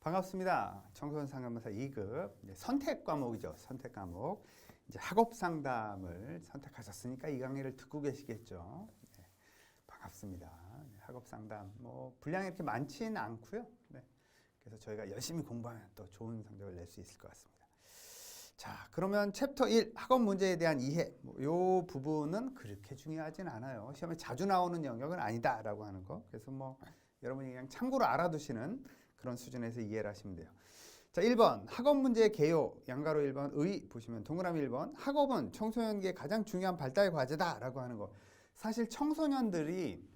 반갑습니다. 청소년 상담사 2급 선택 과목이죠. 선택 과목. 이제 학업 상담을 선택하셨으니까 이 강의를 듣고 계시겠죠. 네, 반갑습니다. 네, 학업 상담 분량이 이렇게 많지는 않고요. 네, 그래서 저희가 열심히 공부하면 또 좋은 성적을 낼 수 있을 것 같습니다. 자, 그러면 챕터 1 학업 문제에 대한 이해. 요 부분은 그렇게 중요하진 않아요. 시험에 자주 나오는 영역은 아니다라고 하는 거. 그래서 여러분이 그냥 참고로 알아두시는 그런 수준에서 이해를 하시면 돼요. 자, 1번 학업 문제의 개요. 양가로 1번 의 보시면 동그라미 1번 학업은 청소년기의 가장 중요한 발달 과제다라고 하는 거. 사실 청소년들이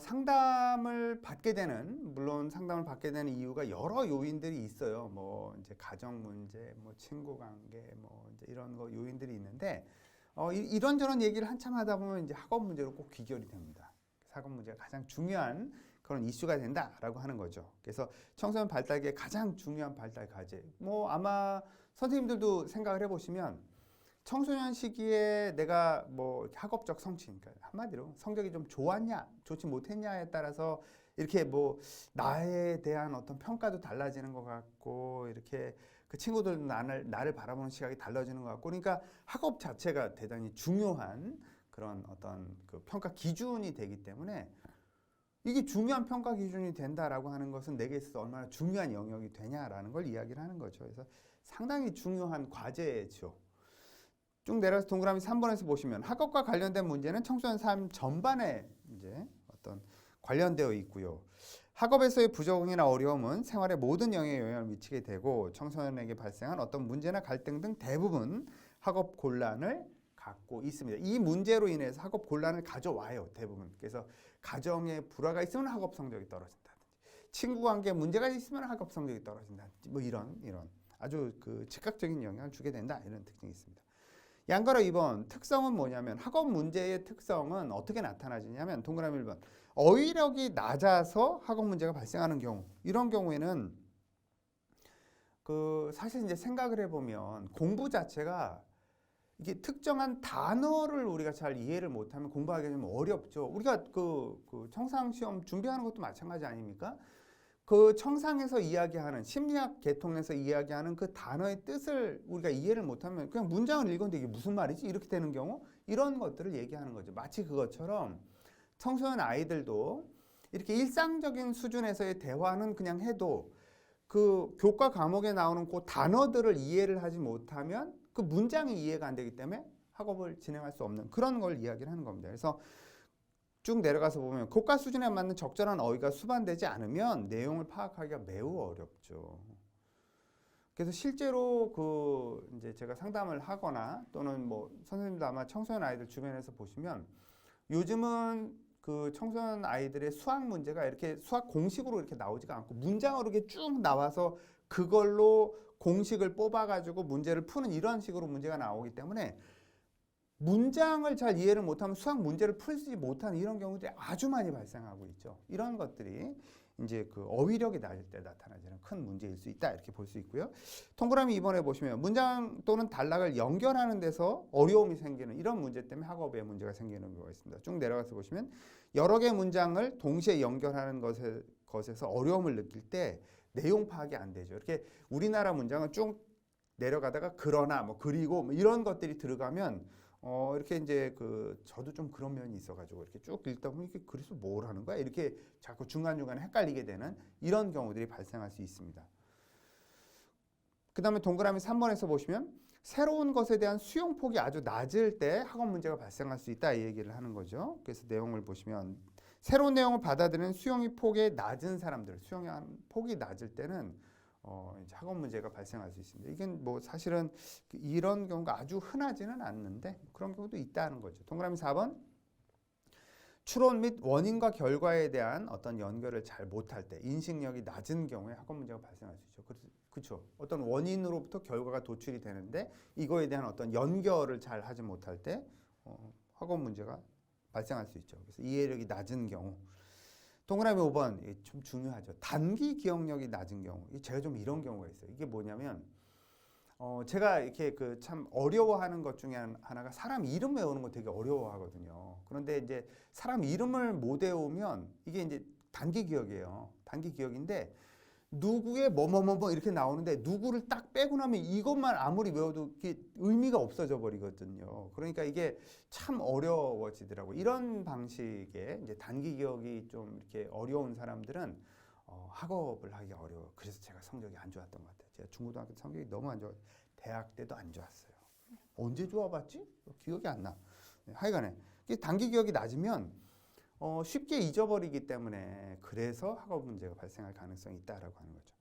상담을 받게 되는, 물론 상담을 받게 되는 이유가 여러 요인들이 있어요. 이제 가정 문제, 친구 관계, 이제 이런 거 요인들이 있는데, 이런저런 얘기를 한참 하다 보면 이제 학업 문제로 꼭 귀결이 됩니다. 학업 문제가 가장 중요한 그런 이슈가 된다라고 하는 거죠. 그래서 청소년 발달기의 가장 중요한 발달 과제. 아마 선생님들도 생각을 해보시면 청소년 시기에 내가 학업적 성취, 그러니까 한마디로 성적이 좀 좋았냐, 좋지 못했냐에 따라서 이렇게 나에 대한 어떤 평가도 달라지는 것 같고, 이렇게 그 친구들도 나를 바라보는 시각이 달라지는 것 같고, 그러니까 학업 자체가 대단히 중요한 그런 어떤 그 평가 기준이 되기 때문에 이게 중요한 평가 기준이 된다라고 하는 것은 내게 있어서 얼마나 중요한 영역이 되냐라는 걸 이야기를 하는 거죠. 그래서 상당히 중요한 과제죠. 쭉 내려서 동그라미 3번에서 보시면 학업과 관련된 문제는 청소년 삶 전반에 이제 어떤 관련되어 있고요. 학업에서의 부적응이나 어려움은 생활의 모든 영역에 영향을 미치게 되고 청소년에게 발생한 어떤 문제나 갈등 등 대부분 학업 곤란을 갖고 있습니다. 이 문제로 인해서 학업 곤란을 가져와요, 대부분. 그래서 가정에 불화가 있으면 학업 성적이 떨어진다든지, 친구 관계에 문제가 있으면 학업 성적이 떨어진다든지, 이런 아주 그 즉각적인 영향을 주게 된다, 이런 특징이 있습니다. 양가로 2번 특성은 뭐냐면 학업 문제의 특성은 어떻게 나타나지냐면 동그라미 1번 어휘력이 낮아서 학업 문제가 발생하는 경우, 이런 경우에는 사실 이제 생각을 해보면 공부 자체가 이게 특정한 단어를 우리가 잘 이해를 못하면 공부하기가 좀 어렵죠. 우리가 그 청상 시험 준비하는 것도 마찬가지 아닙니까? 그 청상에서 이야기하는, 심리학 계통에서 이야기하는 그 단어의 뜻을 우리가 이해를 못하면 그냥 문장을 읽었는데 이게 무슨 말이지? 이렇게 되는 경우, 이런 것들을 얘기하는 거죠. 마치 그것처럼 청소년 아이들도 이렇게 일상적인 수준에서의 대화는 그냥 해도 그 교과 과목에 나오는 그 단어들을 이해를 하지 못하면 그 문장이 이해가 안 되기 때문에 학업을 진행할 수 없는 그런 걸 이야기를 하는 겁니다. 그래서 쭉 내려가서 보면 교과 수준에 맞는 적절한 어휘가 수반되지 않으면 내용을 파악하기가 매우 어렵죠. 그래서 실제로 이제 제가 상담을 하거나 또는 선생님도 아마 청소년 아이들 주변에서 보시면 요즘은 그 청소년 아이들의 수학 문제가 이렇게 수학 공식으로 이렇게 나오지가 않고 문장으로 이렇게 쭉 나와서 그걸로 공식을 뽑아가지고 문제를 푸는 이런 식으로 문제가 나오기 때문에 문장을 잘 이해를 못하면 수학 문제를 풀지 못하는 이런 경우들이 아주 많이 발생하고 있죠. 이런 것들이 이제 그 어휘력이 낮을 때 나타나는 큰 문제일 수 있다, 이렇게 볼 수 있고요. 동그라미 2번에 보시면 문장 또는 단락을 연결하는 데서 어려움이 생기는 이런 문제 때문에 학업에 문제가 생기는 경우가 있습니다. 쭉 내려가서 보시면 여러 개의 문장을 동시에 연결하는 것에서 어려움을 느낄 때 내용 파악이 안 되죠. 이렇게 우리나라 문장은 쭉 내려가다가 그러나 그리고 이런 것들이 들어가면 이렇게 이제 저도 좀 그런 면이 있어가지고 이렇게 쭉 읽다 보면 이게 그래서 뭘 하는 거야? 이렇게 자꾸 중간중간에 헷갈리게 되는 이런 경우들이 발생할 수 있습니다. 그 다음에 동그라미 3번에서 보시면 새로운 것에 대한 수용폭이 아주 낮을 때 학업 문제가 발생할 수 있다, 이 얘기를 하는 거죠. 그래서 내용을 보시면 새로운 내용을 받아들이는 수용이 폭이 낮은 사람들, 수용의 폭이 낮을 때는 이제 학업 문제가 발생할 수 있습니다. 이게 사실은 이런 경우가 아주 흔하지는 않는데 그런 경우도 있다는 거죠. 동그라미 4번 추론 및 원인과 결과에 대한 어떤 연결을 잘 못할 때, 인식력이 낮은 경우에 학업 문제가 발생할 수 있죠. 그렇죠. 어떤 원인으로부터 결과가 도출이 되는데 이거에 대한 어떤 연결을 잘 하지 못할 때 학업 문제가 발생할 수 있죠. 그래서 이해력이 낮은 경우. 동그라미 5번 좀 중요하죠. 단기 기억력이 낮은 경우. 제가 좀 이런 경우가 있어요. 이게 뭐냐면 제가 이렇게 참 어려워하는 것 중에 하나가 사람 이름 외우는 거 되게 어려워하거든요. 그런데 이제 사람 이름을 못 외우면 이게 이제 단기 기억이에요. 단기 기억인데 누구의 뭐뭐뭐뭐 이렇게 나오는데 누구를 딱 빼고 나면 이것만 아무리 외워도 이게 의미가 없어져 버리거든요. 그러니까 이게 참 어려워지더라고요. 이런 방식의 이제 단기 기억이 좀 이렇게 어려운 사람들은 학업을 하기 어려워요. 그래서 제가 성적이 안 좋았던 것 같아요. 제가 중고등학교 성적이 너무 안 좋아. 대학 때도 안 좋았어요. 언제 좋아봤지? 기억이 안 나. 하여간에 단기 기억이 낮으면 쉽게 잊어버리기 때문에 그래서 학업 문제가 발생할 가능성이 있다라고 하는 거죠.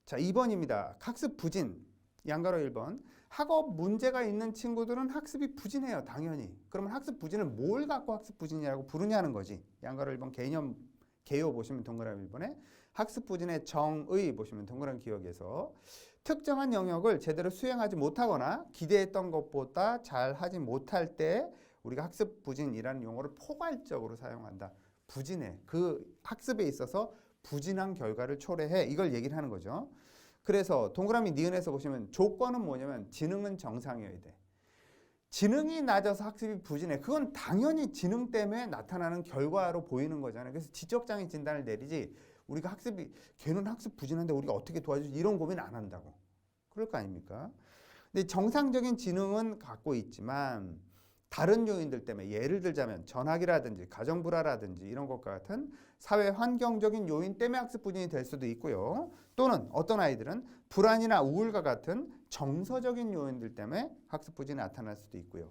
자, 2번입니다. 학습 부진. 양가로 1번. 학업 문제가 있는 친구들은 학습이 부진해요. 당연히. 그러면 학습 부진을 뭘 갖고 학습 부진이라고 부르냐는 거지. 양가로 1번 개요 보시면 동그라미 1번에 학습 부진의 정의 보시면 동그라미 기억에서 특정한 영역을 제대로 수행하지 못하거나 기대했던 것보다 잘 하지 못할 때 우리가 학습 부진이라는 용어를 포괄적으로 사용한다. 부진해. 그 학습에 있어서 부진한 결과를 초래해. 이걸 얘기를 하는 거죠. 그래서 동그라미 니은에서 보시면 조건은 뭐냐면 지능은 정상이어야 돼. 지능이 낮아서 학습이 부진해. 그건 당연히 지능 때문에 나타나는 결과로 보이는 거잖아요. 그래서 지적장애 진단을 내리지 우리가 걔는 학습 부진한데 우리가 어떻게 도와주지 이런 고민 안 한다고. 그럴 거 아닙니까? 근데 정상적인 지능은 갖고 있지만 다른 요인들 때문에 예를 들자면 전학이라든지 가정불화라든지 이런 것과 같은 사회 환경적인 요인 때문에 학습 부진이 될 수도 있고요. 또는 어떤 아이들은 불안이나 우울과 같은 정서적인 요인들 때문에 학습 부진이 나타날 수도 있고요.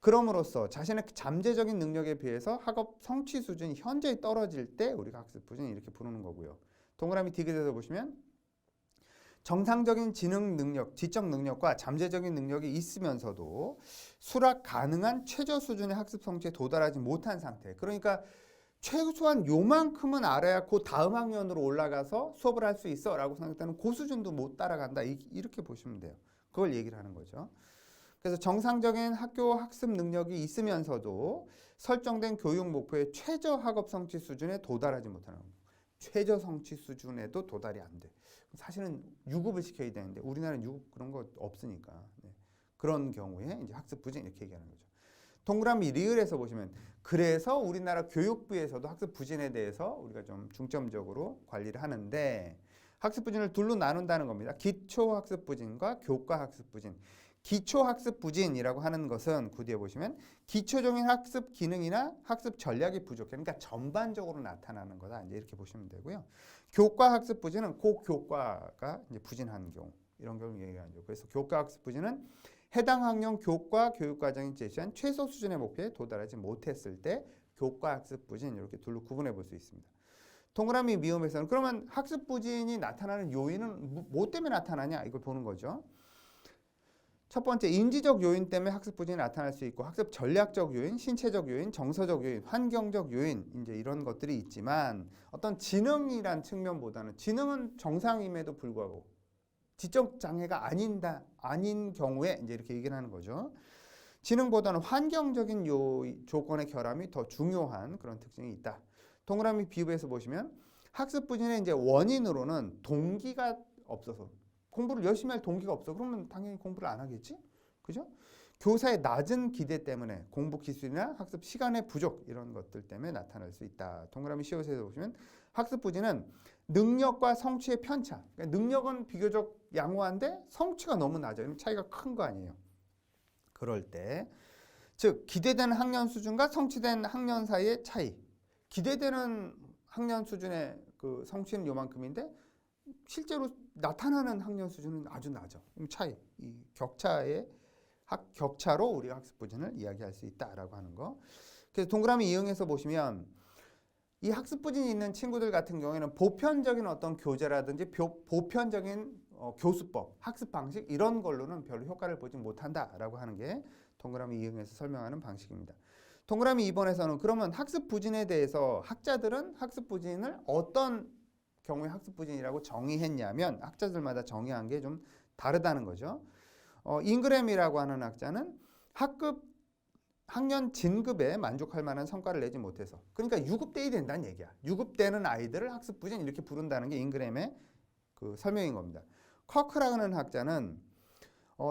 그럼으로써 자신의 잠재적인 능력에 비해서 학업 성취 수준이 현저히 떨어질 때 우리가 학습 부진 이렇게 부르는 거고요. 동그라미 디귿에서 보시면 정상적인 지능 능력, 지적 능력과 잠재적인 능력이 있으면서도 수락 가능한 최저 수준의 학습 성취에 도달하지 못한 상태. 그러니까 최소한 요만큼은 알아야 그 다음 학년으로 올라가서 수업을 할 수 있어 라고 생각하는 그 수준도 못 따라간다. 이렇게 보시면 돼요. 그걸 얘기를 하는 거죠. 그래서 정상적인 학교 학습 능력이 있으면서도 설정된 교육 목표의 최저 학업 성취 수준에 도달하지 못하는 겁니다. 최저 성취 수준에도 도달이 안 돼. 사실은 유급을 시켜야 되는데 우리나라는 유급 그런 거 없으니까. 네. 그런 경우에 이제 학습 부진 이렇게 얘기하는 거죠. 동그라미 리을에서 보시면 그래서 우리나라 교육부에서도 학습 부진에 대해서 우리가 좀 중점적으로 관리를 하는데 학습 부진을 둘로 나눈다는 겁니다. 기초 학습 부진과 교과 학습 부진. 기초 학습 부진이라고 하는 것은 그 뒤에 보시면 기초적인 학습 기능이나 학습 전략이 부족해. 그러니까 전반적으로 나타나는 거다. 이제 이렇게 보시면 되고요. 교과 학습 부진은 그 교과가 이제 부진한 경우 이런 경우 얘기하죠. 그래서 교과 학습 부진은 해당 학년 교과 교육과정이 제시한 최소 수준의 목표에 도달하지 못했을 때 교과 학습 부진 이렇게 둘로 구분해 볼 수 있습니다. 동그라미 미음에서는 그러면 학습 부진이 나타나는 요인은 뭐 때문에 나타나냐 이걸 보는 거죠. 첫 번째 인지적 요인 때문에 학습 부진이 나타날 수 있고 학습 전략적 요인, 신체적 요인, 정서적 요인, 환경적 요인 이제 이런 것들이 있지만 어떤 지능이란 측면보다는 지능은 정상임에도 불구하고 지적 장애가 아닌 경우에 이제 이렇게 얘기를 하는 거죠. 지능보다는 환경적인 조건의 결함이 더 중요한 그런 특징이 있다. 동그라미 비유에서 보시면 학습 부진의 이제 원인으로는 동기가 없어서 공부를 열심히 할 동기가 없어. 그러면 당연히 공부를 안 하겠지? 그죠? 교사의 낮은 기대 때문에 공부 기술이나 학습 시간의 부족 이런 것들 때문에 나타날 수 있다. 동그라미 시옷에서 보시면 학습 부진은 능력과 성취의 편차. 그러니까 능력은 비교적 양호한데 성취가 너무 낮아요. 차이가 큰 거 아니에요. 그럴 때, 즉 기대되는 학년 수준과 성취된 학년 사이의 차이. 기대되는 학년 수준의 그 성취는 요만큼인데 실제로 나타나는 학년 수준은 아주 낮아. 차이, 이 격차로 우리가 학습 부진을 이야기할 수 있다라고 하는 거. 그래서 동그라미 이응에서 보시면 이 학습 부진이 있는 친구들 같은 경우에는 보편적인 어떤 교재라든지 보편적인 교수법, 학습 방식 이런 걸로는 별로 효과를 보지 못한다라고 하는 게 동그라미 이응에서 설명하는 방식입니다. 동그라미 2번에서는 그러면 학습 부진에 대해서 학자들은 학습 부진을 어떤 경우에 학습 부진이라고 정의했냐면 학자들마다 정의한 게 좀 다르다는 거죠. 잉그램이라고 하는 학자는 학년 진급에 만족할 만한 성과를 내지 못해서 그러니까 유급돼야 된다는 얘기야. 유급되는 아이들을 학습 부진 이렇게 부른다는 게 잉그램의 그 설명인 겁니다. 커크라는 학자는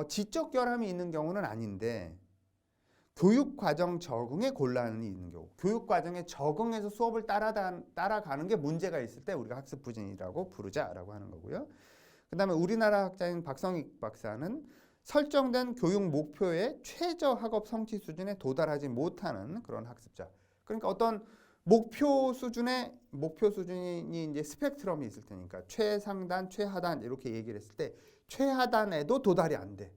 지적 결함이 있는 경우는 아닌데 교육 과정 적응에 곤란이 있는 경우, 교육 과정에 적응해서 수업을 따라가는 게 문제가 있을 때 우리가 학습 부진이라고 부르자라고 하는 거고요. 그다음에 우리나라 학자인 박성익 박사는 설정된 교육 목표의 최저 학업 성취 수준에 도달하지 못하는 그런 학습자. 그러니까 어떤 목표 수준이 이제 스펙트럼이 있을 테니까 최상단, 최하단 이렇게 얘기를 했을 때 최하단에도 도달이 안 돼.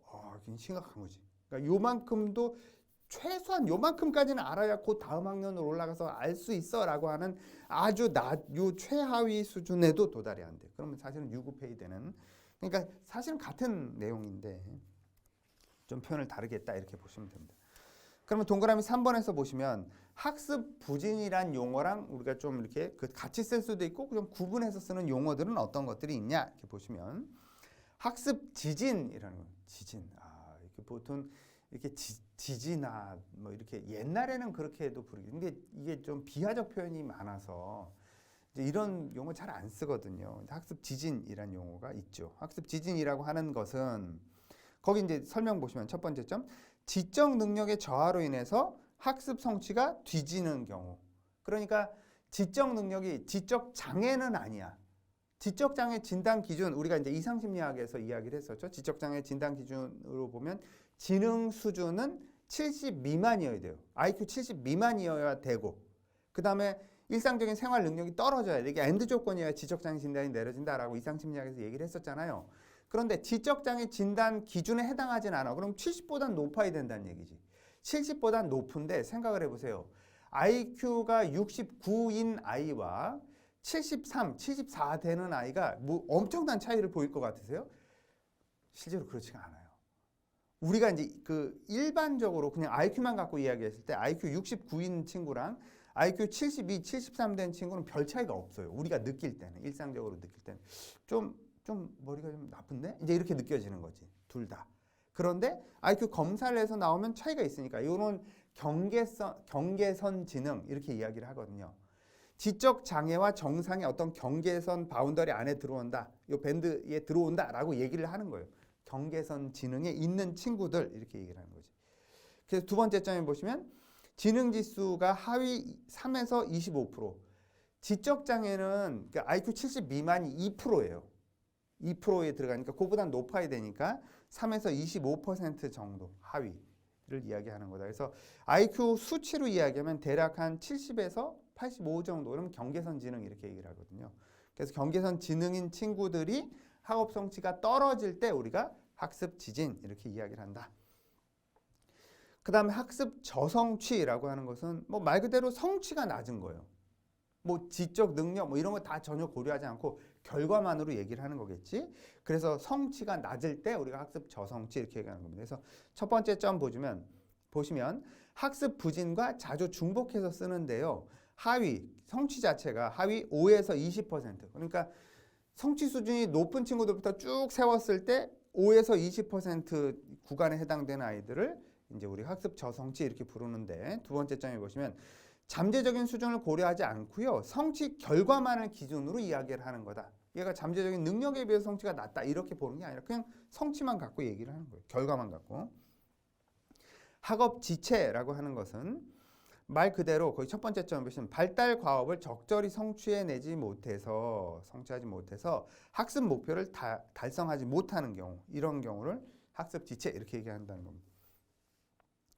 와, 이게 심각한 거지. 그러니까 요만큼도 최소한 요만큼까지는 알아야 그 다음 학년으로 올라가서 알 수 있어라고 하는 아주 요 최하위 수준에도 도달이 안 돼. 그러면 사실은 유급해야 되는. 그러니까 사실은 같은 내용인데 좀 표현을 다르게 했다 이렇게 보시면 됩니다. 그러면 동그라미 3번에서 보시면 학습 부진이란 용어랑 우리가 좀 이렇게 같이 쓸 수도 있고 좀 구분해서 쓰는 용어들은 어떤 것들이 있냐 이렇게 보시면 학습 지진이라는 거. 지진. 이렇게 보통 이렇게 지진아 뭐 이렇게 옛날에는 그렇게 해도 부르기. 근데 이게 좀 비하적 표현이 많아서 이제 이런 용어 잘 안 쓰거든요. 학습 지진이란 용어가 있죠. 학습 지진이라고 하는 것은 거기 이제 설명 보시면 첫 번째 점 지적 능력의 저하로 인해서 학습 성취가 뒤지는 경우. 그러니까 지적 능력이 지적 장애는 아니야. 지적 장애 진단 기준 우리가 이제 이상심리학에서 이야기를 했었죠. 지적 장애 진단 기준으로 보면 지능 수준은 70 미만이어야 돼요. IQ 70 미만이어야 되고 그다음에 일상적인 생활 능력이 떨어져야 돼. 이게 엔드 조건이어야 지적 장애 진단이 내려진다라고 이상심리학에서 얘기를 했었잖아요. 그런데 지적 장애 진단 기준에 해당하진 않아. 그럼 70보단 높아야 된다는 얘기지. 70보단 높은데 생각을 해보세요. IQ가 69인 아이와 73, 74 되는 아이가 뭐 엄청난 차이를 보일 것 같으세요? 실제로 그렇지가 않아요. 우리가 이제 그 일반적으로 그냥 IQ만 갖고 이야기했을 때 IQ 69인 친구랑 IQ 72, 73 된 친구는 별 차이가 없어요. 우리가 느낄 때는, 일상적으로 느낄 때는 좀 머리가 좀 나쁜데? 이제 이렇게 느껴지는 거지. 둘 다. 그런데 IQ 검사를 해서 나오면 차이가 있으니까 이런 경계선 지능 이렇게 이야기를 하거든요. 지적 장애와 정상의 어떤 경계선 바운더리 안에 들어온다. 이 밴드에 들어온다라고 얘기를 하는 거예요. 경계선 지능에 있는 친구들 이렇게 얘기를 하는 거지. 그래서 두 번째 점에 보시면 지능 지수가 하위 3에서 25%. 지적 장애는 그러니까 IQ 70 미만이 2%예요. 2%에 들어가니까 그보다 높아야 되니까 3에서 25% 정도 하위를 이야기하는 거다. 그래서 IQ 수치로 이야기하면 대략 한 70에서 85 정도 그러면 경계선 지능 이렇게 얘기를 하거든요. 그래서 경계선 지능인 친구들이 학업 성취가 떨어질 때 우리가 학습 지진 이렇게 이야기를 한다. 그 다음에 학습 저성취라고 하는 것은 뭐 말 그대로 성취가 낮은 거예요. 뭐 지적 능력 뭐 이런 거 다 전혀 고려하지 않고 결과만으로 얘기를 하는 거겠지. 그래서 성취가 낮을 때 우리가 학습 저성취 이렇게 얘기하는 겁니다. 그래서 첫 번째 점 보시면 학습 부진과 자주 중복해서 쓰는데요. 하위 성취 자체가 하위 5에서 20%. 그러니까 성취 수준이 높은 친구들부터 쭉 세웠을 때 5에서 20% 구간에 해당되는 아이들을 이제 우리 학습 저성취 이렇게 부르는데 두 번째 점에 보시면 잠재적인 수준을 고려하지 않고요. 성취 결과만을 기준으로 이야기를 하는 거다. 얘가 잠재적인 능력에 비해서 성취가 낮다 이렇게 보는 게 아니라 그냥 성취만 갖고 얘기를 하는 거예요. 결과만 갖고. 학업 지체라고 하는 것은 말 그대로 거의 첫 번째 점에 보시면 발달 과업을 적절히 성취하지 못해서 학습 목표를 달성하지 못하는 경우 이런 경우를 학습 지체 이렇게 얘기한다는 겁니다.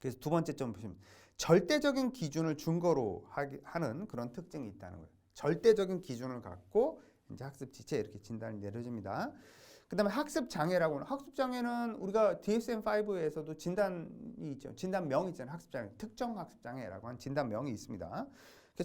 그래서 두 번째 점 보시면 절대적인 기준을 준거로 하는 그런 특징이 있다는 거예요. 절대적인 기준을 갖고 이제 학습 지체 이렇게 진단이 내려집니다. 그다음에 학습 장애라고 하는 학습 장애는 우리가 DSM-5에서도 진단이 있죠. 진단명이 있잖아요. 학습 장애, 특정 학습 장애라고 하는 진단명이 있습니다.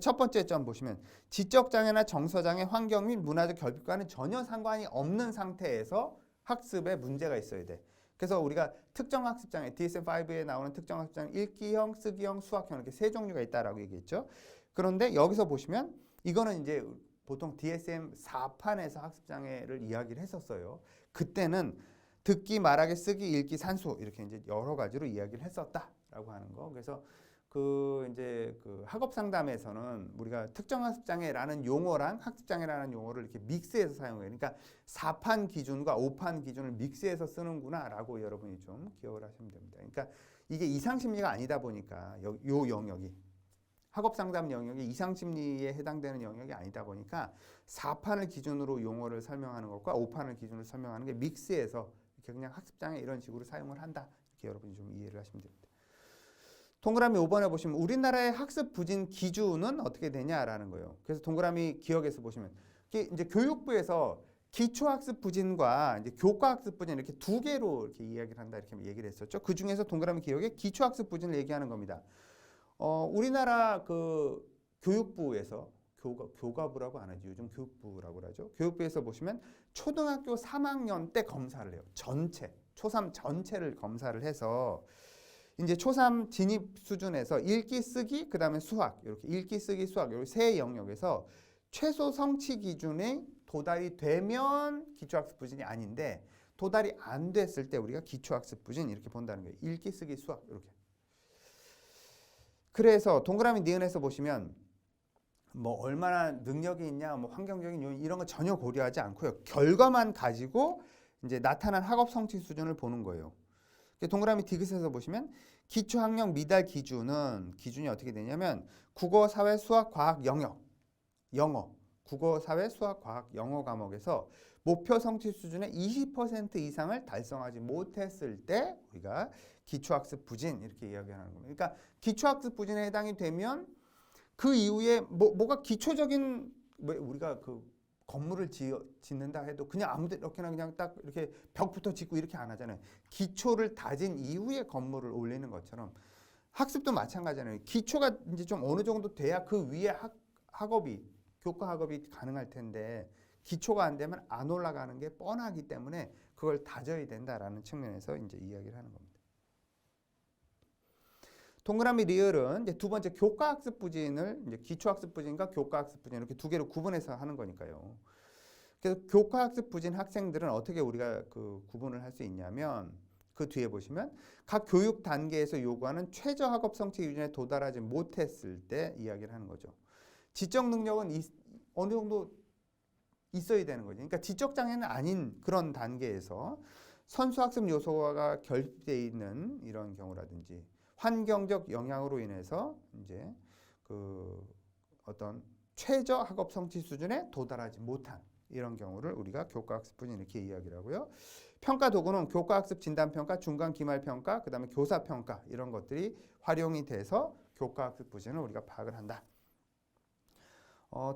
첫 번째 점 보시면 지적 장애나 정서 장애, 환경 및 문화적 결핍과는 전혀 상관이 없는 상태에서 학습에 문제가 있어야 돼. 그래서 우리가 특정 학습 장애, DSM-5에 나오는 특정 학습 장애, 읽기형, 쓰기형, 수학형 이렇게 세 종류가 있다라고 얘기했죠. 그런데 여기서 보시면 이거는 이제 보통 DSM-4판에서 학습 장애를 이야기를 했었어요. 그때는 듣기, 말하기, 쓰기, 읽기, 산수 이렇게 이제 여러 가지로 이야기를 했었다라고 하는 거. 그래서 이제 학업 상담에서는 우리가 특정 학습 장애라는 용어랑 학습 장애라는 용어를 이렇게 믹스해서 사용해요. 그러니까 4판 기준과 5판 기준을 믹스해서 쓰는구나라고 여러분이 좀 기억을 하시면 됩니다. 그러니까 이게 이상심리가 아니다 보니까 요 영역이 학업상담 영역이 이상심리에 해당되는 영역이 아니다 보니까 4판을 기준으로 용어를 설명하는 것과 5판을 기준으로 설명하는 게 믹스해서 이렇게 그냥 학습장에 이런 식으로 사용을 한다. 이렇게 여러분이 좀 이해를 하시면 됩니다. 동그라미 5번에 보시면 우리나라의 학습 부진 기준은 어떻게 되냐라는 거예요. 그래서 동그라미 기억에서 보시면 이제 교육부에서 기초학습 부진과 이제 교과학습 부진 이렇게 두 개로 이렇게 이야기를 한다 이렇게 얘기를 했었죠. 그 중에서 동그라미 기억에 기초학습 부진을 얘기하는 겁니다. 우리나라 그 교육부에서 교과부라고 안 하죠. 요즘 교육부라고 하죠. 교육부에서 보시면 초등학교 3학년 때 검사를 해요. 전체 초3 전체를 검사를 해서 이제 초3 진입 수준에서 읽기 쓰기 그다음에 수학 이렇게 읽기 쓰기 수학 이렇게 세 영역에서 최소 성취 기준에 도달이 되면 기초학습 부진이 아닌데 도달이 안 됐을 때 우리가 기초학습 부진 이렇게 본다는 거예요. 읽기 쓰기 수학 이렇게. 그래서 동그라미 니은에서 보시면 뭐 얼마나 능력이 있냐, 뭐 환경적인 요인 이런 거 전혀 고려하지 않고요. 결과만 가지고 이제 나타난 학업 성취 수준을 보는 거예요. 동그라미 디귿에서 보시면 기초학력 미달 기준이 어떻게 되냐면 국어, 사회, 수학, 과학, 영어, 국어, 사회, 수학, 과학, 영어 과목에서 목표 성취 수준의 20% 이상을 달성하지 못했을 때 우리가 기초학습 부진 이렇게 이야기하는 겁니다. 그러니까 기초학습 부진에 해당이 되면 그 이후에 뭐가 기초적인 우리가 그 건물을 짓는다 해도 그냥 아무데나 그냥 딱 이렇게 벽부터 짓고 이렇게 안 하잖아요. 기초를 다진 이후에 건물을 올리는 것처럼 학습도 마찬가지잖아요. 기초가 이제 좀 어느 정도 돼야 그 위에 교과 학업이 가능할 텐데 기초가 안 되면 안 올라가는 게 뻔하기 때문에 그걸 다져야 된다라는 측면에서 이제 이야기를 하는 겁니다. 동그라미 리을은 이제 두 번째 교과학습 부진을 이제 기초학습 부진과 교과학습 부진 이렇게 두 개로 구분해서 하는 거니까요. 그래서 교과학습 부진 학생들은 어떻게 우리가 그 구분을 할 수 있냐면 그 뒤에 보시면 각 교육 단계에서 요구하는 최저 학업 성취 기준에 도달하지 못했을 때 이야기를 하는 거죠. 지적 능력은 어느 정도 있어야 되는 거죠. 그러니까 지적 장애는 아닌 그런 단계에서 선수학습 요소가 결핍되어 있는 이런 경우라든지 환경적 영향으로 인해서 이제 그 어떤 최저 학업 성취 수준에 도달하지 못한 이런 경우를 우리가 교과학습 부진 이렇게 이야기를 하고요. 평가 도구는 교과학습 진단평가, 중간 기말평가, 그 다음에 교사평가 이런 것들이 활용이 돼서 교과학습 부진을 우리가 파악을 한다.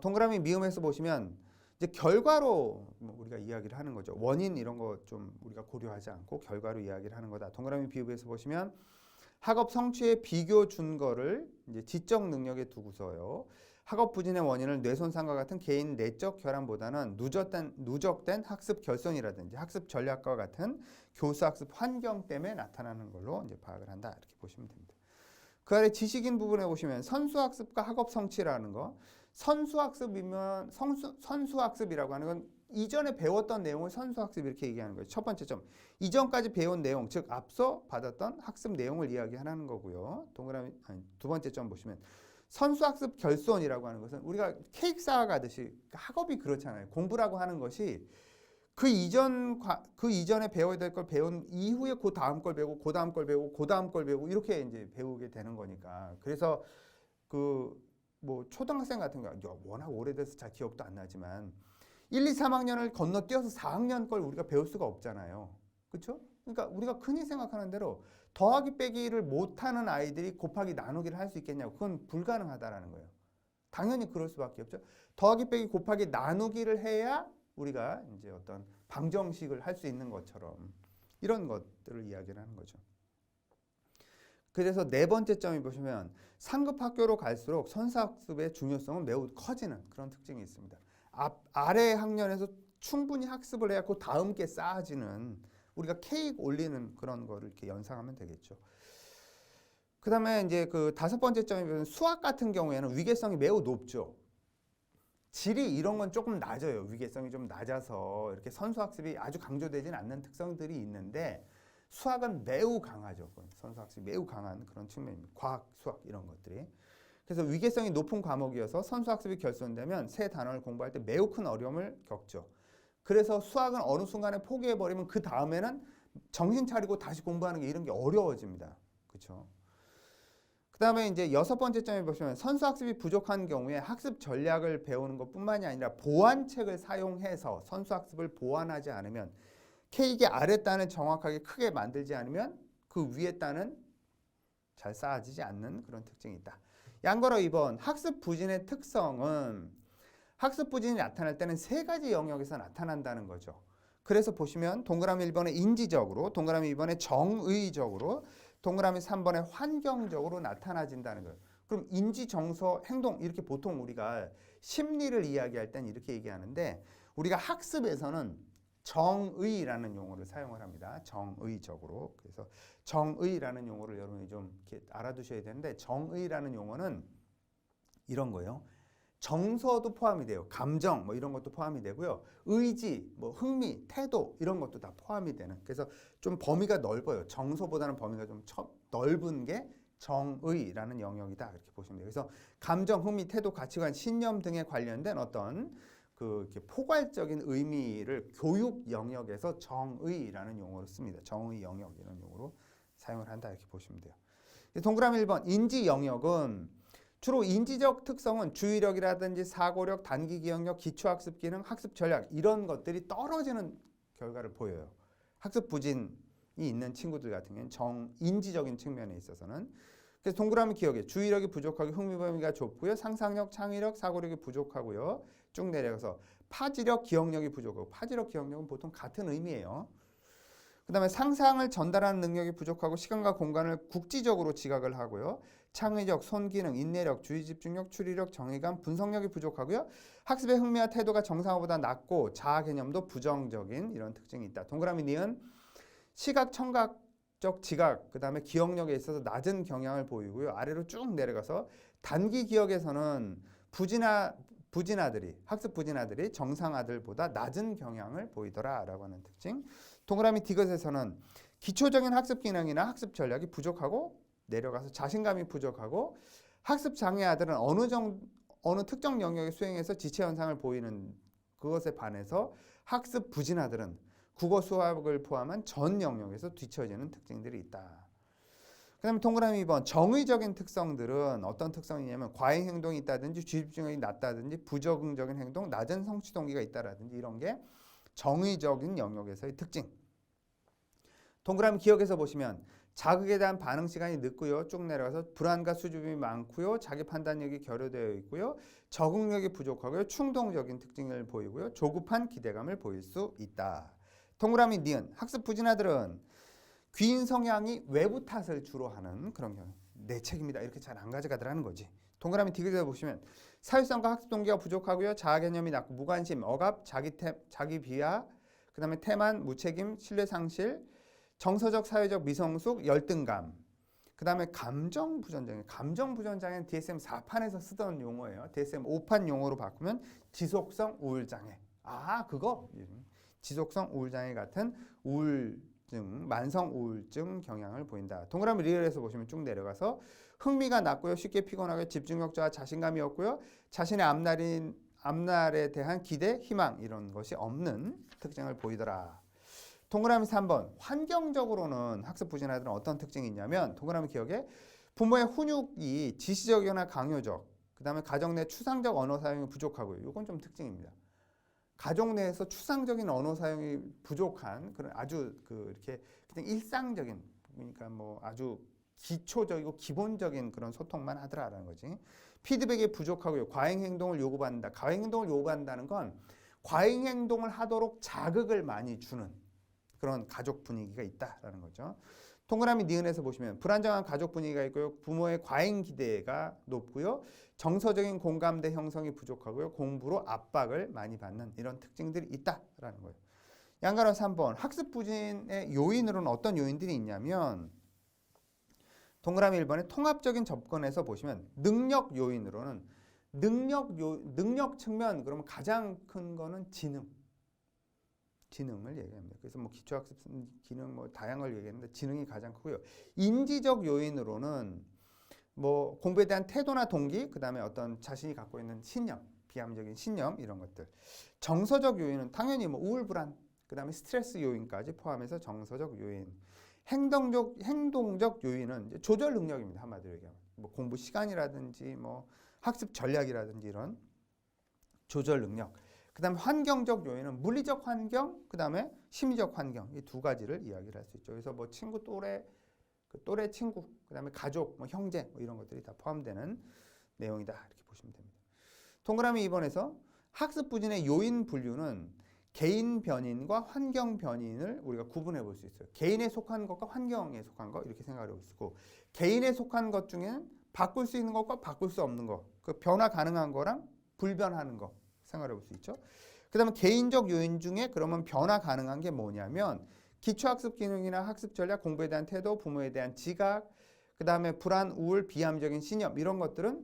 동그라미 미음에서 보시면 이제 결과로 우리가 이야기를 하는 거죠. 원인 이런 거 좀 우리가 고려하지 않고 결과로 이야기를 하는 거다. 동그라미 비읍에서 보시면 학업 성취의 비교 준거를 이제 지적 능력에 두고서요. 학업 부진의 원인을 뇌손상과 같은 개인 내적 결함보다는 누적된 학습 결손이라든지 학습 전략과 같은 교수 학습 환경 때문에 나타나는 걸로 이제 파악을 한다. 이렇게 보시면 됩니다. 그 아래 지식인 부분에 보시면 선수학습과 학업 성취라는 거. 선수학습이면 선수학습이라고 하는 건 이전에 배웠던 내용을 선수학습 이렇게 얘기하는 거예요. 첫 번째 점. 이전까지 배운 내용, 즉 앞서 받았던 학습 내용을 이야기하는 거고요. 두 번째 점 보시면 선수학습 결손이라고 하는 것은 우리가 케이크 쌓아가듯이 학업이 그렇잖아요. 공부라고 하는 것이 그 이전에 배워야 될 걸 배운 이후에 그 다음 걸 배우고 그 다음 걸 배우고 그 다음 걸 배우고 이렇게 이제 배우게 되는 거니까. 그래서 뭐 초등학생 같은 경우 워낙 오래돼서 잘 기억도 안 나지만 1, 2, 3학년을 건너뛰어서 4학년 걸 우리가 배울 수가 없잖아요. 그렇죠? 그러니까 우리가 흔히 생각하는 대로 더하기 빼기를 못하는 아이들이 곱하기 나누기를 할 수 있겠냐고. 그건 불가능하다라는 거예요. 당연히 그럴 수밖에 없죠. 더하기 빼기 곱하기 나누기를 해야 우리가 이제 어떤 방정식을 할 수 있는 것처럼 이런 것들을 이야기를 하는 거죠. 그래서 네 번째 점이 보시면 상급 학교로 갈수록 선사학습의 중요성은 매우 커지는 그런 특징이 있습니다. 아래 학년에서 충분히 학습을 해야 그 다음 게 쌓아지는 우리가 케이크 올리는 그런 거를 이렇게 연상하면 되겠죠. 그 다음에 이제 그 다섯 번째 점이 보면 수학 같은 경우에는 위계성이 매우 높죠. 질이 이런 건 조금 낮아요. 위계성이 좀 낮아서 이렇게 선수학습이 아주 강조되지는 않는 특성들이 있는데 수학은 매우 강하죠. 선수학습이 매우 강한 그런 측면입니다. 과학, 수학 이런 것들이. 그래서 위계성이 높은 과목이어서 선수학습이 결손되면 새 단원을 공부할 때 매우 큰 어려움을 겪죠. 그래서 수학은 어느 순간에 포기해버리면 그 다음에는 정신 차리고 다시 공부하는 게 이런 게 어려워집니다. 그렇죠? 그다음에 이제 6번째 점에 보시면 선수 학습이 부족한 경우에 학습 전략을 배우는 것뿐만이 아니라 보완책을 사용해서 선수 학습을 보완하지 않으면 K의 아랫단을 정확하게 크게 만들지 않으면 그 위에 단은 잘 쌓아지지 않는 그런 특징이 있다. 양거로 2번 학습 부진의 특성은 학습 부진이 나타날 때는 3가지 영역에서 나타난다는 거죠. 그래서 보시면 동그라미 1번에 인지적으로, 동그라미 2번에 정의적으로, 동그라미 3번에 환경적으로 나타나진다는 거예요. 그럼 인지, 정서, 행동 이렇게 보통 우리가 심리를 이야기할 땐 이렇게 얘기하는데 우리가 학습에서는 정의라는 용어를 사용을 합니다. 정의적으로. 그래서 정의라는 용어를 여러분이 좀 이렇게 알아두셔야 되는데 정의라는 용어는 이런 거예요. 정서도 포함이 돼요. 감정 뭐 이런 것도 포함이 되고요. 의지, 뭐 흥미, 태도 이런 것도 다 포함이 되는. 그래서 좀 범위가 넓어요. 정서보다는 범위가 좀 넓은 게 정의라는 영역이다. 이렇게 보시면 돼요. 그래서 감정, 흥미, 태도, 가치관, 신념 등에 관련된 어떤 이렇게 포괄적인 의미를 교육 영역에서 정의라는 용어로 씁니다. 정의 영역 이런 용어로 사용을 한다. 이렇게 보시면 돼요. 동그라미 1번 인지 영역은 주로 인지적 특성은 주의력이라든지 사고력, 단기 기억력, 기초학습 기능, 학습 전략 이런 것들이 떨어지는 결과를 보여요. 학습 부진이 있는 친구들 같은 경우는 인지적인 측면에 있어서는 그래서 동그라미 기억에 주의력이 부족하고 흥미 범위가 좁고요. 상상력, 창의력, 사고력이 부족하고요. 쭉 내려가서 파지력, 기억력이 부족하고 파지력, 기억력은 보통 같은 의미예요. 그 다음에 상상을 전달하는 능력이 부족하고 시간과 공간을 국지적으로 지각을 하고요. 창의력, 손기능, 인내력, 주의집중력, 추리력, 정의감, 분석력이 부족하고요. 학습의 흥미와 태도가 정상화보다 낮고 자아 개념도 부정적인 이런 특징이 있다. 동그라미 니은 시각, 청각적 지각, 그 다음에 기억력에 있어서 낮은 경향을 보이고요. 아래로 쭉 내려가서 단기 기억에서는 학습 부진아들이 정상아들보다 낮은 경향을 보이더라라고 하는 특징. 동그라미 디귿에서는 기초적인 학습 기능이나 학습 전략이 부족하고 내려가서 자신감이 부족하고 학습 장애 아들은 어느 특정 영역의 수행에서 지체 현상을 보이는 그것에 반해서 학습 부진 아들은 국어 수학을 포함한 전 영역에서 뒤처지는 특징들이 있다. 그 다음에 동그라미 2번 정의적인 특성들은 어떤 특성이냐면 과잉 행동이 있다든지 주의집중력이 낮다든지 부적응적인 행동, 낮은 성취 동기가 있다라든지 이런 게 정의적인 영역에서의 특징. 동그라미 기억에서 보시면 자극에 대한 반응 시간이 늦고요. 쭉 내려가서 불안과 수줍음이 많고요. 자기 판단력이 결여되어 있고요. 적응력이 부족하고요. 충동적인 특징을 보이고요. 조급한 기대감을 보일 수 있다. 동그라미 니은 학습 부진아들은 귀인 성향이 외부 탓을 주로 하는 그런 경우. 내 책임이다 이렇게 잘 안 가져가더라는 거지. 동그라미 디귿에 보시면 사회성과 학습 동기가 부족하고요. 자아 개념이 낮고 무관심, 억압, 자기 비하, 그 다음에 태만, 무책임, 신뢰 상실, 정서적, 사회적 미성숙, 열등감. 그 다음에 감정 부전장애. 감정 부전장애는 DSM-4판에서 쓰던 용어예요. DSM-5판 용어로 바꾸면 지속성 우울장애. 아, 그거? 지속성 우울장애 같은 우울증, 만성 우울증 경향을 보인다. 동그라미 리얼에서 보시면 쭉 내려가서 흥미가 낮고요. 쉽게 피곤하고 집중력 저하, 자신감이 없고요. 자신의 앞날에 대한 기대, 희망 이런 것이 없는 특징을 보이더라. 동그라미 3번 환경적으로는 학습 부진 아이들은 어떤 특징이 있냐면 동그라미 기억에 부모의 훈육이 지시적이거나 강요적, 그 다음에 가정 내 추상적 언어 사용이 부족하고요. 이건 좀 특징입니다. 가족 내에서 추상적인 언어 사용이 부족한 그런 아주 이렇게 그냥 일상적인 그러니까 뭐 아주 기초적이고 기본적인 그런 소통만 하더라라는 거지. 피드백이 부족하고요. 과잉 행동을 요구받는다. 과잉 행동을 요구한다는 건 과잉 행동을 하도록 자극을 많이 주는 그런 가족 분위기가 있다라는 거죠. 동그라미 니은에서 보시면 불안정한 가족 분위기가 있고요. 부모의 과잉 기대가 높고요. 정서적인 공감대 형성이 부족하고요. 공부로 압박을 많이 받는 이런 특징들이 있다라는 거예요. 양가로 3번 학습 부진의 요인으로는 어떤 요인들이 있냐면 동그라미 1번에 통합적인 접근에서 보시면 능력 요인으로는 능력 측면 그러면 가장 큰 거는 지능을 얘기합니다. 그래서 뭐 기초학습 기능 뭐 다양한 걸 얘기했는데 지능이 가장 크고요. 인지적 요인으로는 뭐 공부에 대한 태도나 동기, 그다음에 어떤 자신이 갖고 있는 신념, 비합리적인 신념 이런 것들. 정서적 요인은 당연히 뭐 우울 불안, 그다음에 스트레스 요인까지 포함해서 정서적 요인. 행동적 요인은 이제 조절 능력입니다. 한마디로 얘기하면 뭐 공부 시간이라든지 뭐 학습 전략이라든지 이런 조절 능력. 그다음에 환경적 요인은 물리적 환경, 그다음에 심리적 환경 이 두 가지를 이야기를 할 수 있죠. 그래서 뭐 친구 또래, 그 또래 친구, 그다음에 가족, 뭐 형제 뭐 이런 것들이 다 포함되는 내용이다 이렇게 보시면 됩니다. 동그라미 2번에서 학습 부진의 요인 분류는 개인 변인과 환경 변인을 우리가 구분해 볼 수 있어요. 개인에 속한 것과 환경에 속한 것 이렇게 생각을 해볼 수 있고, 개인에 속한 것 중에는 바꿀 수 있는 것과 바꿀 수 없는 것, 그 변화 가능한 거랑 불변하는 거 생각해 볼 수 있죠. 그 다음에 개인적 요인 중에 그러면 변화 가능한 게 뭐냐면 기초학습 기능이나 학습 전략, 공부에 대한 태도, 부모에 대한 지각, 그 다음에 불안, 우울, 비함적인 신념 이런 것들은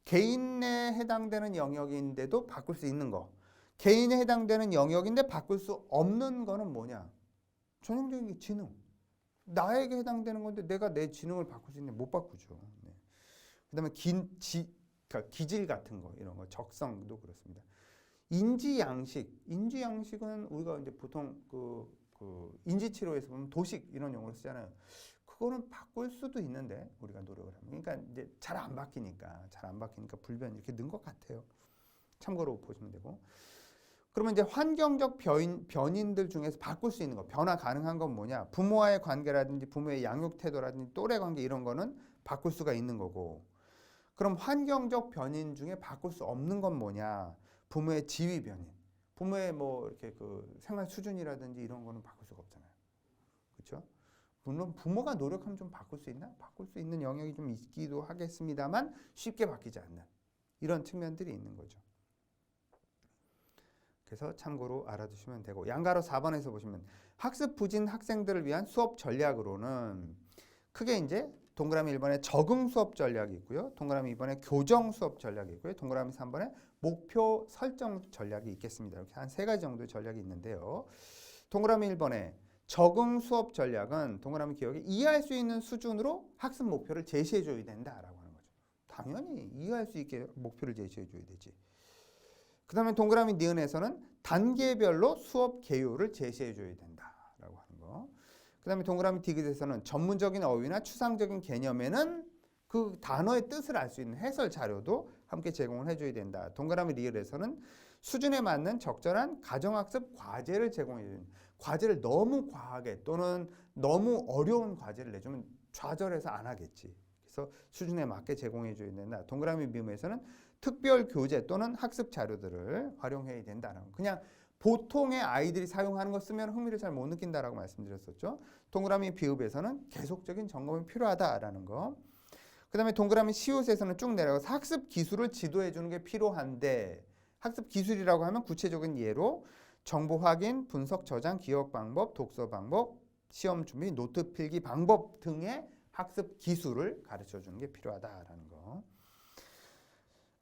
개인에 해당되는 영역인데도 바꿀 수 있는 거. 개인에 해당되는 영역인데 바꿀 수 없는 거는 뭐냐? 전형적인 지능. 나에게 해당되는 건데 내가 내 지능을 바꿀 수 있는데 못 바꾸죠. 네. 그 다음에 그러니까 기질 같은 거 이런 거 적성도 그렇습니다. 인지양식은 우리가 이제 보통 그 인지치료에서 보면 도식 이런 용어를 쓰잖아요. 그거는 바꿀 수도 있는데 우리가 노력을 하면 그러니까 이제 잘 안 바뀌니까 불변 이렇게 는 것 같아요. 참고로 보시면 되고. 그러면 이제 환경적 변인들 중에서 바꿀 수 있는 거, 변화 가능한 건 뭐냐? 부모와의 관계라든지 부모의 양육 태도라든지 또래 관계 이런 거는 바꿀 수가 있는 거고. 그럼 환경적 변인 중에 바꿀 수 없는 건 뭐냐? 부모의 지위 변인. 부모의 뭐 이렇게 그 생활 수준이라든지 이런 거는 바꿀 수가 없잖아요. 그렇죠? 물론 부모가 노력하면 좀 바꿀 수 있나? 바꿀 수 있는 영역이 좀 있기도 하겠습니다만 쉽게 바뀌지 않는 이런 측면들이 있는 거죠. 그래서 참고로 알아두시면 되고, 양가로 4번에서 보시면 학습 부진 학생들을 위한 수업 전략으로는 크게 이제 동그라미 1번에 적응 수업 전략이 있고요. 동그라미 2번에 교정 수업 전략이 있고요. 동그라미 3번에 목표 설정 전략이 있겠습니다. 이렇게 한 3가지 정도의 전략이 있는데요. 동그라미 1번에 적응 수업 전략은 동그라미 기억에 이해할 수 있는 수준으로 학습 목표를 제시해 줘야 된다라고 하는 거죠. 당연히 이해할 수 있게 목표를 제시해 줘야 되지. 그 다음에 동그라미 니은에서는 단계별로 수업 개요를 제시해 줘야 된다라고 하는 거. 그 다음에 동그라미 디귿에서는 전문적인 어휘나 추상적인 개념에는 그 단어의 뜻을 알 수 있는 해설 자료도 함께 제공을 해줘야 된다. 동그라미 리을에서는 수준에 맞는 적절한 가정학습 과제를 제공해 줘야 된다. 과제를 너무 과하게 또는 너무 어려운 과제를 내주면 좌절해서 안 하겠지. 그래서 수준에 맞게 제공해 줘야 된다. 동그라미 미음에서는 특별 교재 또는 학습 자료들을 활용해야 된다는 거. 그냥 보통의 아이들이 사용하는 거 쓰면 흥미를 잘 못 느낀다라고 말씀드렸었죠. 동그라미 비읍에서는 계속적인 점검이 필요하다라는 거. 그 다음에 동그라미 시옷에서는 쭉 내려가서 학습 기술을 지도해 주는 게 필요한데, 학습 기술이라고 하면 구체적인 예로 정보 확인, 분석, 저장, 기억 방법, 독서 방법, 시험 준비, 노트 필기 방법 등의 학습 기술을 가르쳐 주는 게 필요하다라는 거.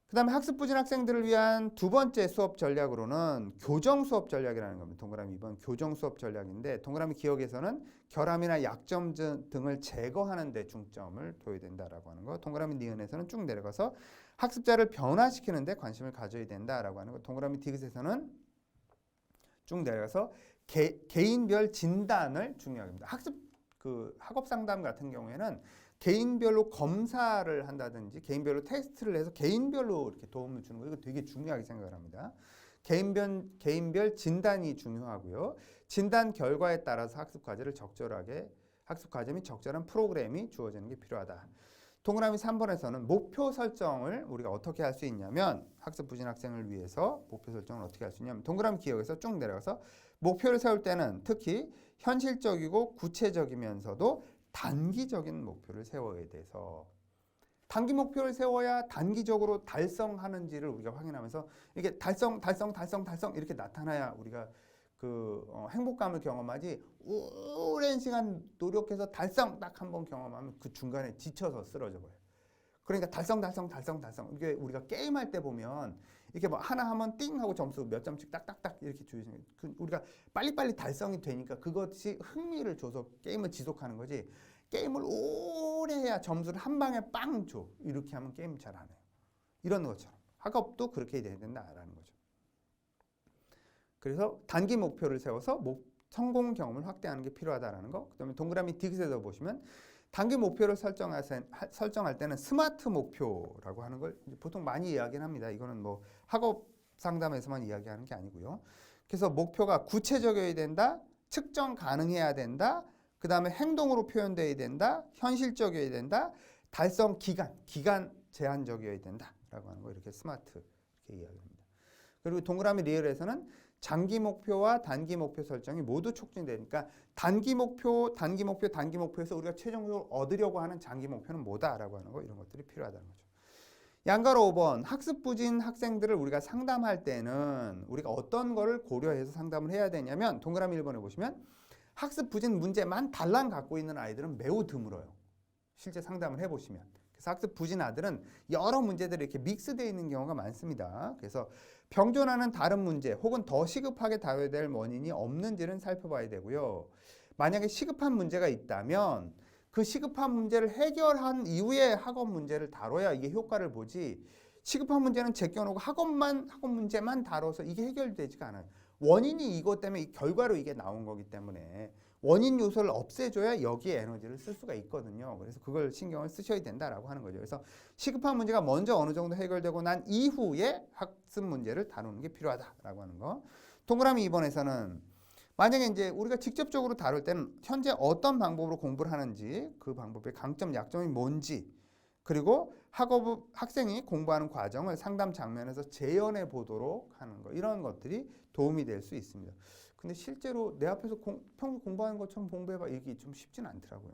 그 다음에 학습 부진 학생들을 위한 두 번째 수업 전략으로는 교정 수업 전략이라는 겁니다. 동그라미 2번 교정 수업 전략인데, 동그라미 기억에서는 결함이나 약점 등을 제거하는 데 중점을 둬야 된다라고 하는 거. 동그라미 니은에서는 쭉 내려가서 학습자를 변화시키는 데 관심을 가져야 된다라고 하는 거. 동그라미 디귿에서는 쭉 내려가서 개인별 진단을 중요하게 합니다. 학업 상담 같은 경우에는 개인별로 검사를 한다든지 개인별로 테스트를 해서 개인별로 이렇게 도움을 주는 거, 이거 되게 중요하게 생각을 합니다. 개인별 진단이 중요하고요. 진단 결과에 따라서 학습 과제 및 적절한 프로그램이 주어지는 게 필요하다. 동그라미 3번에서는 목표 설정을 우리가 어떻게 할 수 있냐면, 학습 부진 학생을 위해서 목표 설정을 어떻게 할 수 있냐면, 동그라미 기억에서 쭉 내려가서 목표를 세울 때는 특히 현실적이고 구체적이면서도 단기적인 목표를 세워야 돼서, 단기 목표를 세워야 단기적으로 달성하는지를 우리가 확인하면서 이게 달성 이렇게 나타나야 우리가 행복감을 경험하지, 오랜 시간 노력해서 달성 딱 한 번 경험하면 그 중간에 지쳐서 쓰러져 버려요. 그러니까 달성 이게 우리가 게임할 때 보면 이렇게 뭐 하나 하면 띵 하고 점수 몇 점씩 딱딱딱 이렇게 주어지는, 우리가 빨리빨리 달성이 되니까 그것이 흥미를 줘서 게임을 지속하는 거지, 게임을 오래 해야 점수를 한 방에 빵 줘. 이렇게 하면 게임 잘 안 해요. 이런 것처럼 학업도 그렇게 돼야 된다라는 거죠. 그래서 단기 목표를 세워서 성공 경험을 확대하는 게 필요하다라는 거. 그다음에 동그라미 디귿에서 보시면 단기 목표를 설정할 때는 스마트 목표라고 하는 걸 보통 많이 이야기를 합니다. 이거는 뭐 학업 상담에서만 이야기하는 게 아니고요. 그래서 목표가 구체적이어야 된다, 측정 가능해야 된다, 그 다음에 행동으로 표현되어야 된다, 현실적이어야 된다, 달성 기간 제한적이어야 된다라고 하는 거 이렇게 스마트 이렇게 이야기합니다. 그리고 동그라미 리얼에서는 장기 목표와 단기 목표 설정이 모두 촉진되니까 단기 목표에서 우리가 최종적으로 얻으려고 하는 장기 목표는 뭐다라고 하는 거 이런 것들이 필요하다는 거죠. 양가로 5번 학습 부진 학생들을 우리가 상담할 때는 우리가 어떤 거를 고려해서 상담을 해야 되냐면 동그라미 1번에 보시면 학습 부진 문제만 달랑 갖고 있는 아이들은 매우 드물어요. 실제 상담을 해보시면. 그래서 학습 부진 아들은 여러 문제들이 이렇게 믹스되어 있는 경우가 많습니다. 그래서 병존하는 다른 문제 혹은 더 시급하게 다뤄야 될 원인이 없는지는 살펴봐야 되고요. 만약에 시급한 문제가 있다면 그 시급한 문제를 해결한 이후에 학업 문제를 다뤄야 이게 효과를 보지 시급한 문제는 제껴놓고 학업 문제만 다뤄서 이게 해결되지가 않아요. 원인이 이것 때문에 결과로 이게 나온 거기 때문에 원인 요소를 없애줘야 여기에 에너지를 쓸 수가 있거든요. 그래서 그걸 신경을 쓰셔야 된다라고 하는 거죠. 그래서 시급한 문제가 먼저 어느 정도 해결되고 난 이후에 학습 문제를 다루는 게 필요하다라고 하는 거. 동그라미 2번에서는 만약에 이제 우리가 직접적으로 다룰 때는 현재 어떤 방법으로 공부를 하는지 그 방법의 강점, 약점이 뭔지 그리고 학생이 공부하는 과정을 상담 장면에서 재현해 보도록 하는 거 이런 것들이 도움이 될 수 있습니다. 근데 실제로 내 앞에서 평소 공부하는 것처럼 공부해봐 이게 좀 쉽지는 않더라고요.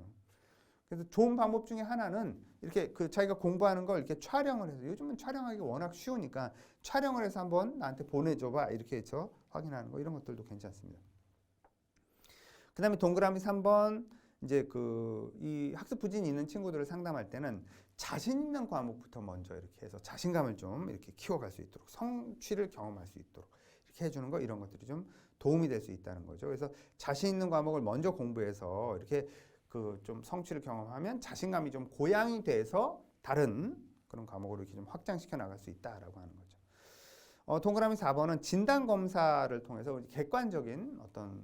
그래서 좋은 방법 중에 하나는 이렇게 자기가 공부하는 걸 이렇게 촬영을 해서 요즘은 촬영하기 워낙 쉬우니까 촬영을 해서 한번 나한테 보내줘봐 이렇게 해서 확인하는 거 이런 것들도 괜찮습니다. 그 다음에 동그라미 3번 이제 이 학습 부진이 있는 친구들을 상담할 때는 자신 있는 과목부터 먼저 이렇게 해서 자신감을 좀 이렇게 키워갈 수 있도록 성취를 경험할 수 있도록 이렇게 해주는 거 이런 것들이 좀 도움이 될 수 있다는 거죠. 그래서 자신 있는 과목을 먼저 공부해서 이렇게 좀 성취를 경험하면 자신감이 좀 고양이 돼서 다른 그런 과목으로 이렇게 좀 확장시켜 나갈 수 있다라고 하는 거죠. 동그라미 4번은 진단 검사를 통해서 객관적인 어떤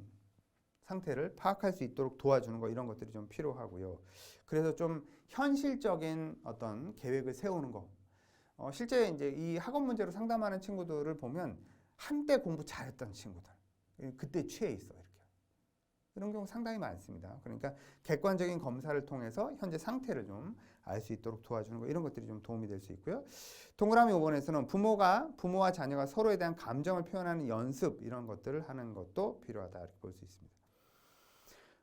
상태를 파악할 수 있도록 도와주는 거 이런 것들이 좀 필요하고요. 그래서 좀 현실적인 어떤 계획을 세우는 거. 실제 이제 이 학업 문제로 상담하는 친구들을 보면 한때 공부 잘했던 친구들, 그때 취해 있어 이렇게. 이런 경우 상당히 많습니다. 그러니까 객관적인 검사를 통해서 현재 상태를 좀 알 수 있도록 도와주는 거 이런 것들이 좀 도움이 될 수 있고요. 동그라미 5번에서는 부모와 자녀가 서로에 대한 감정을 표현하는 연습 이런 것들을 하는 것도 필요하다 이렇게 볼 수 있습니다.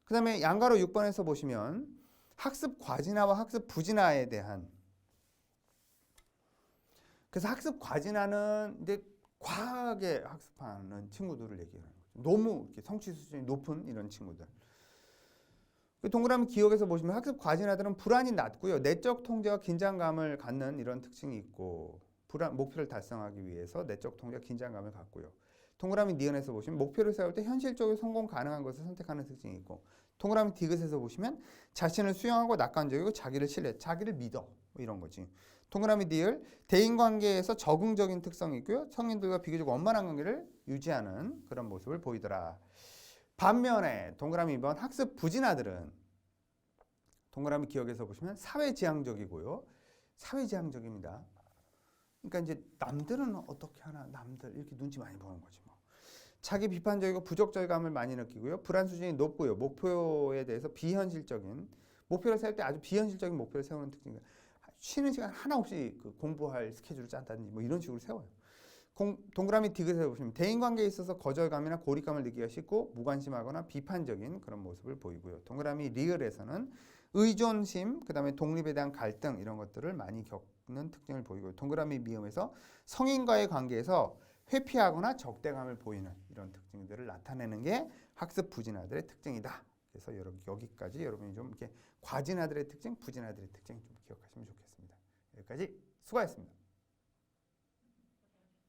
그 다음에 양가로 6번에서 보시면 학습 과진화와 학습 부진화에 대한 그래서 학습 과진화는 이제 과하게 학습하는 친구들을 얘기하는 거죠. 너무 이렇게 성취 수준이 높은 이런 친구들. 동그라미 기억에서 보시면 학습 과진화들은 불안이 낮고요. 내적 통제와 긴장감을 갖는 이런 특징이 있고 목표를 달성하기 위해서 내적 통제와 긴장감을 갖고요. 동그라미 니은에서 보시면 목표를 세울 때 현실적으로 성공 가능한 것을 선택하는 특징이 있고 동그라미 디귿에서 보시면 자신을 수용하고 낙관적이고 자기를 신뢰, 자기를 믿어 이런 거지. 동그라미 디귿 대인관계에서 적응적인 특성이 있고요. 성인들과 비교적 원만한 관계를 유지하는 그런 모습을 보이더라. 반면에 동그라미 2번 학습 부진아들은 동그라미 기억에서 보시면 사회지향적이고요. 사회지향적입니다. 그러니까 이제 남들은 어떻게 하나 남들 이렇게 눈치 많이 보는 거지 뭐. 자기 비판적이고 부적절감을 많이 느끼고요. 불안 수준이 높고요. 목표에 대해서 비현실적인 목표를 세울 때 아주 비현실적인 목표를 세우는 특징입니다. 쉬는 시간 하나 없이 공부할 스케줄을 짠다든지 뭐 이런 식으로 세워요. 동그라미 디귿에 보시면 대인관계에 있어서 거절감이나 고립감을 느끼기가 쉽고 무관심하거나 비판적인 그런 모습을 보이고요. 동그라미 리을에서는 의존심, 그 다음에 독립에 대한 갈등 이런 것들을 많이 겪는 특징을 보이고요. 동그라미 미음에서 성인과의 관계에서 회피하거나 적대감을 보이는 이런 특징들을 나타내는 게 학습 부진아들의 특징이다. 그래서 여기까지 여러분이 좀 이렇게 과진아들의 특징, 부진아들의 특징 좀 기억하시면 좋겠습니다. 여기까지 수고하셨습니다.